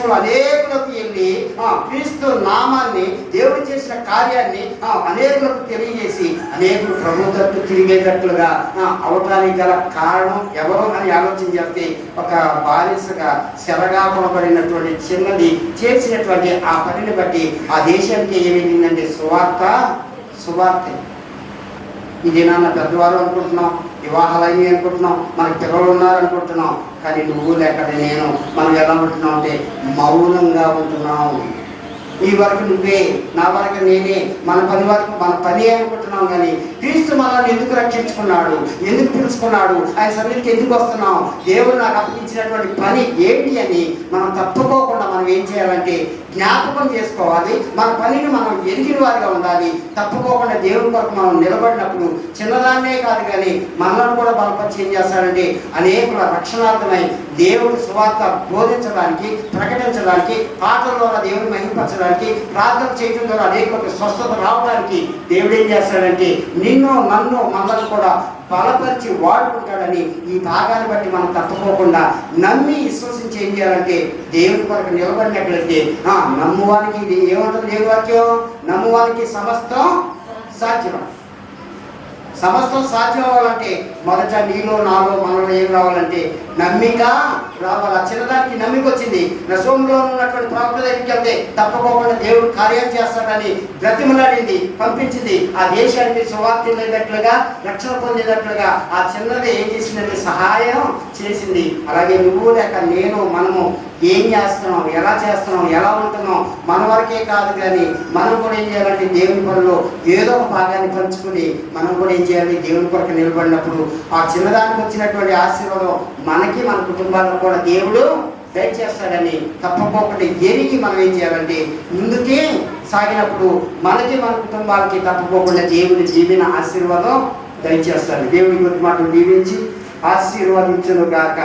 దేశంలో అనేకులకు వెళ్ళి క్రీస్తు నామాన్ని, దేవుడు చేసిన కార్యాన్ని అనేకులకు తెలియజేసి అనేకులు ప్రభు తట్టు తిరిగేటట్లుగా అవటానికి గల కారణం ఎవరు అని ఆలోచన చేస్తే ఒక బానిసగా శరగా కొనబడినటువంటి చిన్నది చేసినటువంటి ఆ పనిని బట్టి ఆ దేశానికి ఏమిటిందంటే సువార్త. ఈ దినాన్న పెద్దవారు అనుకుంటున్నాం, వివాహాలు అయ్యి అనుకుంటున్నాం, మనకి పిల్లలు ఉన్నారు అనుకుంటున్నాం, కానీ నువ్వు లేక నేను మనం ఎలా ఉంటున్నాం అంటే మౌనంగా ఉంటున్నాం. ఈ వరకు నువ్వే, నా వరకు నేనే, మన పని వరకు మన పని అనుకుంటున్నాం. కానీ క్రీస్తు మనల్ని ఎందుకు రక్షించుకున్నాడు, ఎందుకు పిలుచుకున్నాడు, ఆయన సన్నిధికి ఎందుకు వస్తున్నాం, దేవుడు నాకు అప్పగించినటువంటి పని ఏంటి అని మనం తప్పుకోకుండా మనం ఏం చేయాలంటే జ్ఞాపకం చేసుకోవాలి. మన పనిని మనం ఎరిగిన వారిగా ఉండాలి. తప్పుకోకుండా దేవుడి కొరకు మనం నిలబడినప్పుడు చిన్నదాన్నే కాదు కానీ మనల్ని కూడా బలపరిచి ఏం చేస్తాడంటే అనేకుల రక్షణార్థమై దేవుడి సువార్త బోధించడానికి, ప్రకటించడానికి, పాటల ద్వారా దేవుని మహిమపరచడానికి, ప్రార్థన చేయడం ద్వారా అనేకులకు స్వస్థత రావడానికి దేవుడు ఏం చేస్తాడంటే నిన్ను, నన్ను, మనల్ని కూడా బలపరిచి వాడుకుంటాడని ఈ భాగాన్ని బట్టి మనం తప్పుకోకుండా నమ్మి విశ్వసించి ఏం చేయాలంటే దేవుడి కొరకు నిలబడినట్లయితే నమ్మువానికి ఇది ఏమంటుంది దేవుడి వాక్యం? నమ్మువానికి సమస్తం సాధ్యం. సమస్తం సాధ్యం అవ్వాలంటే మొదట నీలో, నాలో, మనలో ఏం రావాలంటే నమ్మిక రావాలి. ఆ చిన్నదానికి నమ్మిక వచ్చింది. రసంలో ఉన్నటువంటి ప్రవక్త దగ్గరికి వెళ్తే తప్పకోకుండా దేవుడు కార్యం చేస్తాడని బ్రతిమలాడింది, పంపించింది. ఆ దేశానికి సువార్త వెళ్ళేటట్లుగా, రక్షణ పొందేటట్లుగా ఆ చిన్నది ఏం చేసిందంటే సహాయం చేసింది. అలాగే నువ్వు లేక నేను, మనము ఏం చేస్తున్నాం, ఎలా చేస్తున్నాం, ఎలా ఉంటున్నాం, మన వరకే కాదు కానీ మనం కూడా ఏం చేయాలంటే దేవుని పనిలో ఏదో ఒక భాగాన్ని పంచుకుని మనం కూడా ఏం చేయాలి, దేవుని కొరకు నిలబడినప్పుడు ఆ చిన్నదానికి వచ్చినటువంటి ఆశీర్వాదం మనకి, మన కుటుంబాలకు కూడా దేవుడు దయచేస్తాడని తప్పకోకుండా ఎరిగి మనం ఏం చేయాలంటే ముందుకే సాగినప్పుడు మనకి, మన కుటుంబాలకి తప్పకోకుండా దేవుని దీవెన ఆశీర్వాదం దయచేస్తాడు. దేవుని కొద్ది మాటలు దీవించి ఆశీర్వాదించును గాక.